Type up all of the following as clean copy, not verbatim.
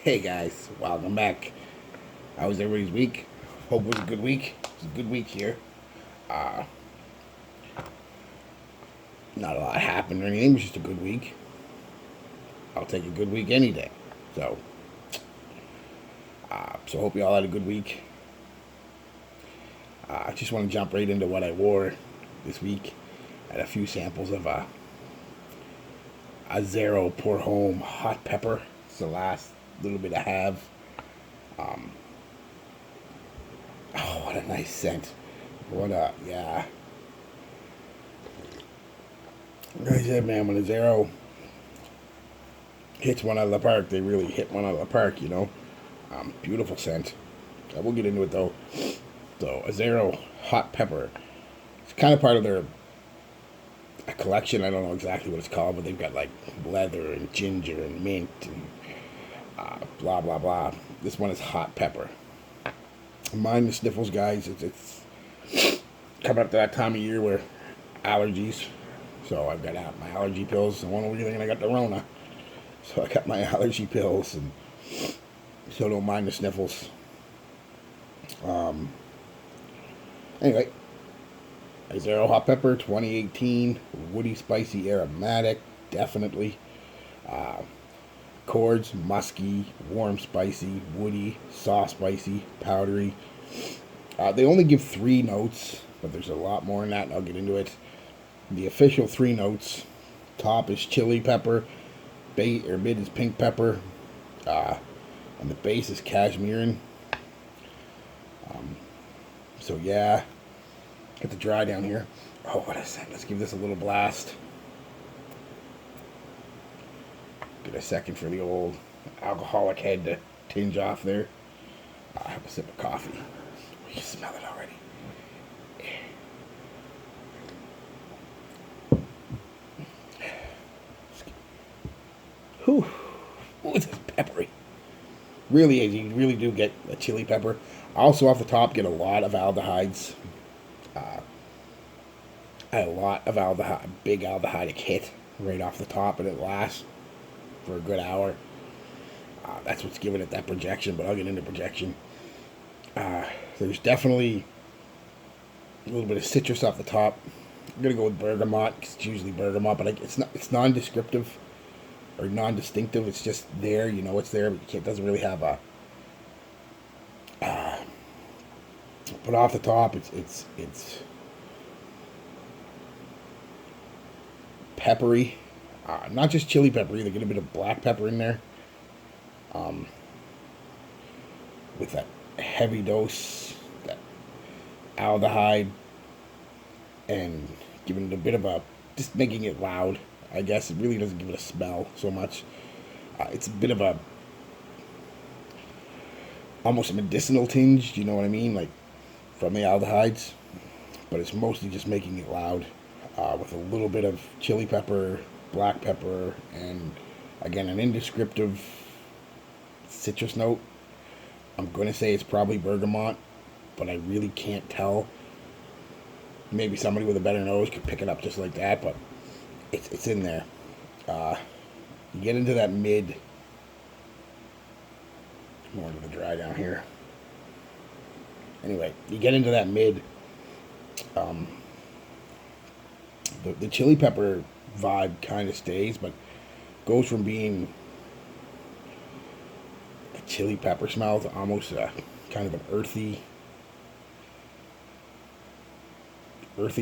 Hey guys, welcome back. How was everybody's week? Hope it was a good week. It's a good week here. Uh, Not a lot happened or anything. It was just a good week. I'll take a good week any day. So, so hope you all had a good week. I just want to jump right into what I wore this week. I had a few samples of Azzaro Pour Home Hot Pepper. It's the last little bit I have. Oh, what a nice scent. Yeah. Like I said, man, when Azzaro hits one out of the park, they really hit one out of the park. Beautiful scent. We'll get into it though. So, Azzaro Hot Pepper. It's kind of part of their a collection. I don't know exactly what it's called, but they've got like leather and ginger and mint and blah blah blah. This one is hot pepper. Mind the sniffles, guys. It's coming up to that time of year where allergies. So I've got my allergy pills. I won't know anything, and I got the Rona. So I got my allergy pills, and so don't mind the sniffles. Anyway, Azzaro Hot Pepper 2018, woody, spicy, aromatic, definitely. Chords, musky, warm, spicy, woody, soft, spicy, powdery. They only give 3 notes, but there's a lot more in that, and I'll get into it. The official 3 notes: top is chili pepper, mid is pink pepper, and the base is cashmere. So yeah, get the dry down here. Oh, what a scent! Let's give this a little blast. Get a second for the old alcoholic head to tinge off there. I have a sip of coffee. You can smell it already. Whew. Ooh, it's peppery. Really is. You really do get a chili pepper. Also, off the top, get a lot of aldehydes. I had a lot of big aldehydic hit right off the top, and it lasts for a good hour. That's what's giving it that projection, but I'll get into projection. There's definitely a little bit of citrus off the top. I'm gonna go with bergamot because it's usually bergamot, but it's non-descriptive or non-distinctive. It's just there, you know it's there, but it doesn't really have a. But off the top, it's peppery, not just chili pepper either. Get a bit of black pepper in there, with that heavy dose, that aldehyde, and giving it a bit of just making it loud. I guess it really doesn't give it a smell so much. It's a bit of almost a medicinal tinge. You know what I mean? Like from the aldehydes, but it's mostly just making it loud, with a little bit of chili pepper, black pepper, and again an indescriptive citrus note. I'm going to say it's probably bergamot, but I really can't tell. Maybe somebody with a better nose could pick it up just like that, but it's in there. You get into that mid, more into the dry down here. Anyway, you get into that mid. The chili pepper vibe kind of stays, but goes from being a chili pepper smell to almost a kind of an earthy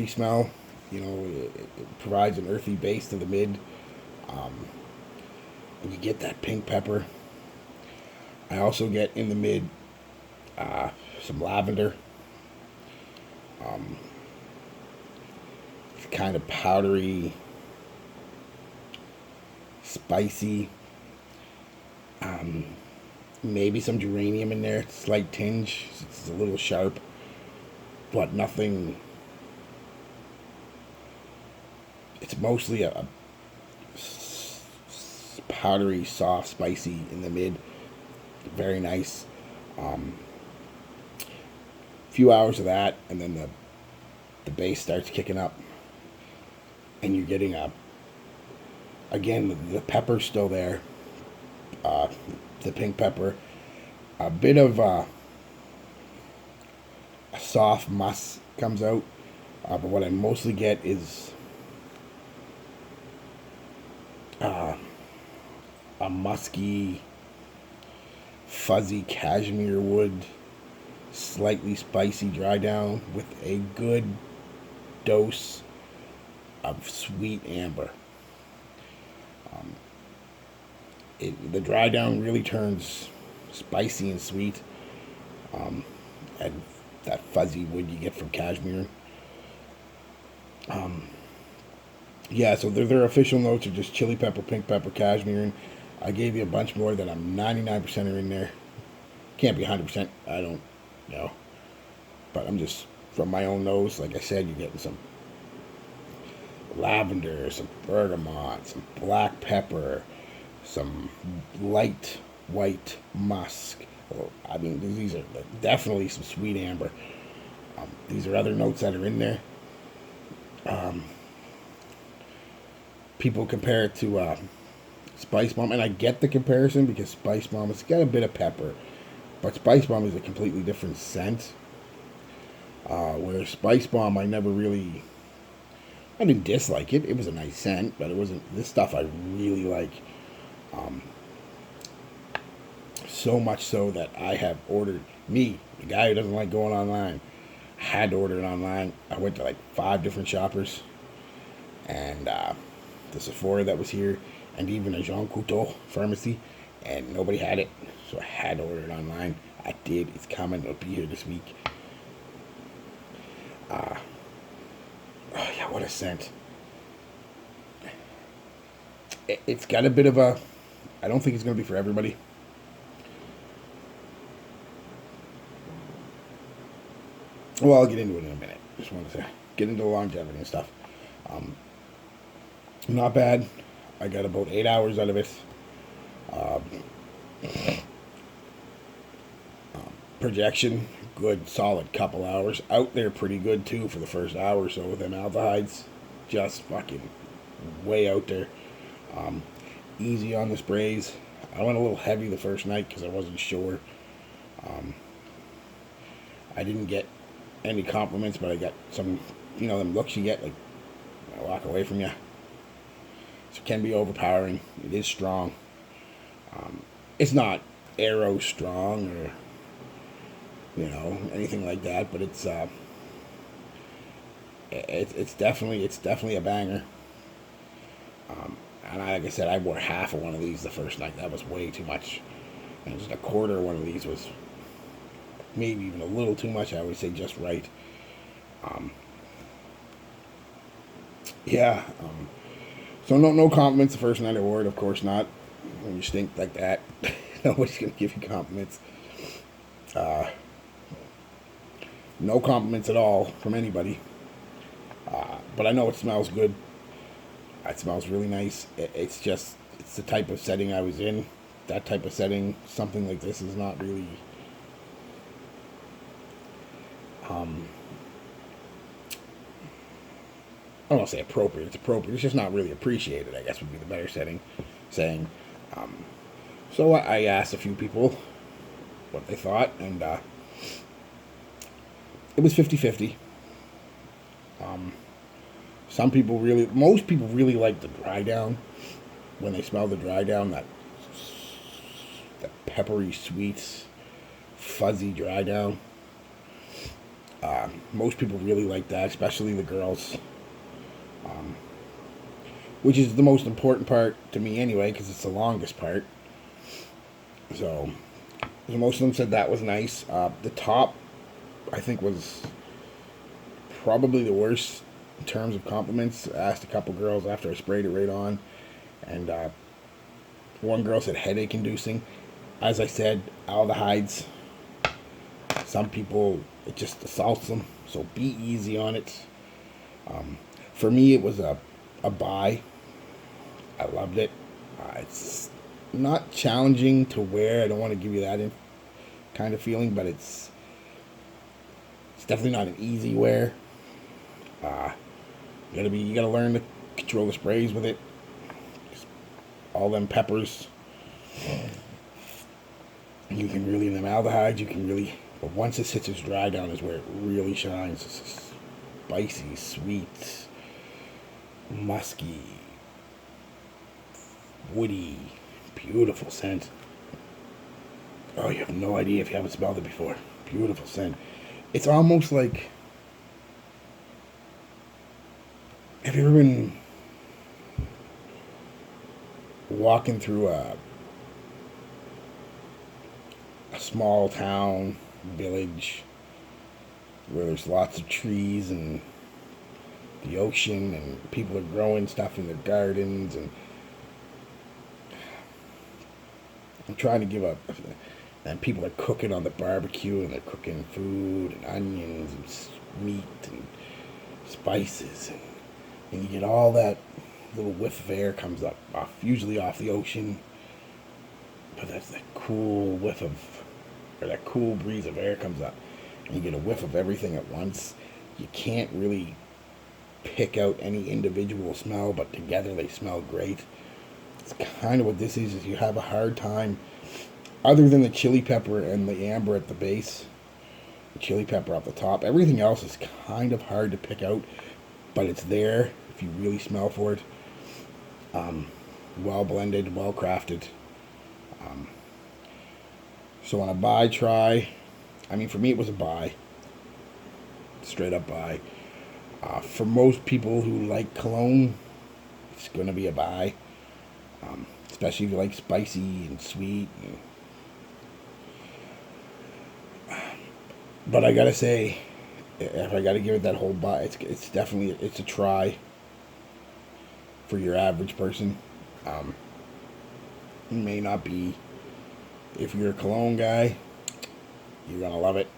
smell. It provides an earthy base to the mid. And you get that pink pepper. I also get in the mid some lavender. It's kind of powdery, spicy. Maybe some geranium in there. Slight tinge. It's a little sharp, but nothing. It's mostly a powdery, soft, spicy in the mid. Very nice. Few hours of that, and then the bass starts kicking up, and you're getting again the pepper's still there, the pink pepper. A bit of a soft musk comes out, but what I mostly get is a musky, fuzzy cashmere wood, slightly spicy dry down with a good dose of sweet amber. The dry down really turns spicy and sweet, and that fuzzy wood you get from cashmere. Yeah, so their official notes are just chili pepper, pink pepper, cashmere, and I gave you a bunch more that I'm 99% are in there. Can't be 100%, I don't know. But I'm just, from my own nose, like I said, you're getting some lavender, some bergamot, some black pepper, some light white musk. Well, I mean, these are definitely some sweet amber. These are other notes that are in there. People compare it to Spice Bomb, and I get the comparison because Spice Bomb has got a bit of pepper, but Spice Bomb is a completely different scent. Whereas Spice Bomb, I didn't dislike it. It was a nice scent, but it wasn't this stuff I really like. So much so that I have ordered, me, the guy who doesn't like going online, had to order it online. I went to like 5 different shoppers, and the Sephora that was here, and even a Jean Coutu pharmacy, and nobody had it, so I had to order it online. I did. It's coming. It'll be here this week. Oh yeah, what a scent. It's got a bit of a, I don't think it's going to be for everybody. Well, I'll get into it in a minute. Just wanted to get into the longevity and stuff. Not bad. I got about 8 hours out of it. Projection, good, solid couple hours. Out there pretty good, too, for the first hour or so with them aldehydes. Just fucking way out there. Easy on the sprays. I went a little heavy the first night because I wasn't sure. I didn't get any compliments, but I got some, them looks you get, like, I walk away from you. So it can be overpowering. It is strong. It's not arrow strong or, anything like that, but it's definitely a banger. And like I said, I wore half of one of these the first night. That was way too much. And just a quarter of one of these was maybe even a little too much. I would say just right. Yeah. So no compliments the first night I wore it. Of course not. When you stink like that, nobody's gonna give you compliments. No compliments at all from anybody. But I know it smells good. It smells really nice. It's the type of setting I was in. That type of setting, something like this is not really I don't want to say appropriate. It's appropriate. It's just not really appreciated, I guess would be the better saying. So I asked a few people what they thought, and it was 50-50. Most people really like the dry down. When they smell the dry down, that peppery, sweet, fuzzy dry down. Most people really like that, especially the girls. Which is the most important part to me anyway, because it's the longest part. So most of them said that was nice. The top, I think, was probably the worst in terms of compliments. I asked a couple girls after I sprayed it right on, and one girl said headache inducing. As I said, aldehydes, some people, it just assaults them, so be easy on it. For me, it was a buy. I loved it. It's not challenging to wear. I don't want to give you that kind of feeling, but it's definitely not an easy wear. You gotta learn to control the sprays with it. All them peppers, You can really, in the aldehydes, you can really, but once it sits its dry down is where it really shines. It's spicy, sweet, musky, woody, beautiful scent. Oh, you have no idea if you haven't smelled it before. Beautiful scent. It's almost like, have you ever been walking through a small town, village, where there's lots of trees and the ocean and people are growing stuff in their gardens and trying to give up, and people are cooking on the barbecue and they're cooking food and onions and meat and spices and you get all that little whiff of air comes up off, usually off the ocean, but that's that cool whiff of, or that cool breeze of air comes up and you get a whiff of everything at once. You can't really pick out any individual smell, but together they smell great. It's kind of what this is you have a hard time, other than the chili pepper and the amber at the base, the chili pepper up the top, everything else is kind of hard to pick out, but it's there if you really smell for it. Well blended, well crafted. So on a buy try, I mean, for me it was a buy, straight up buy. For most people who like cologne, it's going to be a buy, especially if you like spicy and sweet. But I gotta say, if I gotta give it that whole buy, it's definitely, it's a try for your average person. It may not be, if you're a cologne guy, you're gonna love it.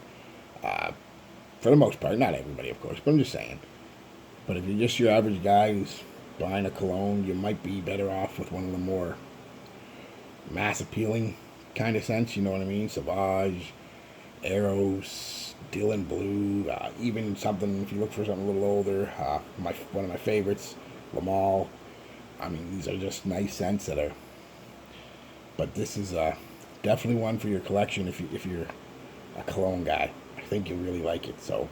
For the most part, not everybody, of course, but I'm just saying. But if you're just your average guy who's buying a cologne, you might be better off with one of the more mass appealing kind of scents, you know what I mean? Sauvage, Eros, Dylan Blue, even something, if you look for something a little older, one of my favorites, Lamal. I mean, these are just nice scents that are, but this is definitely one for your collection if you're a cologne guy. I think you'll really like it. So,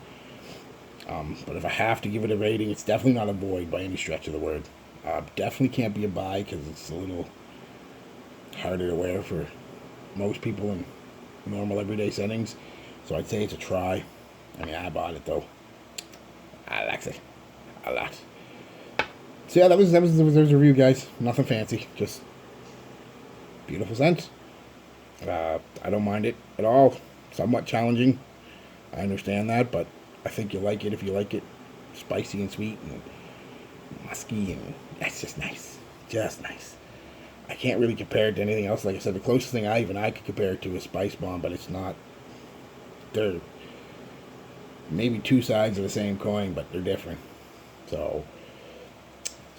but if I have to give it a rating, it's definitely not a void by any stretch of the word. Definitely can't be a buy because it's a little harder to wear for most people in normal everyday settings. So I'd say it's a try. I mean, I bought it though. I like it a lot. So yeah, that was the review, guys. Nothing fancy, just beautiful scent. I don't mind it at all. Somewhat challenging, I understand that, but I think you'll like it if you like it spicy and sweet and musky, and that's just nice. Just nice. I can't really compare it to anything else. Like I said, the closest thing I could compare it to is Spice Bomb, but it's not. They're maybe two sides of the same coin, but they're different. So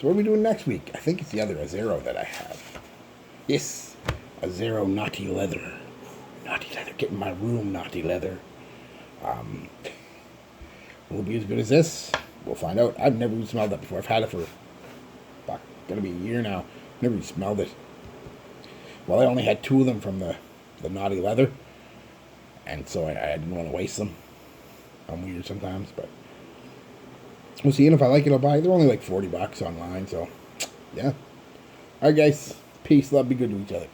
what are we doing next week? I think it's the other Azzaro that I have. Yes, Azzaro Naughty Leather. Naughty Leather. Get in my room, Naughty Leather. Will it be as good as this? We'll find out. I've never even smelled that before. I've had it for gonna be a year now. Never even smelled it. Well, I only had 2 of them from the Naughty Leather, and so I didn't want to waste them. I'm weird sometimes, but we'll see. And if I like it, I'll buy it. They're only like $40 online, so yeah. Alright, guys. Peace, love, be good to each other.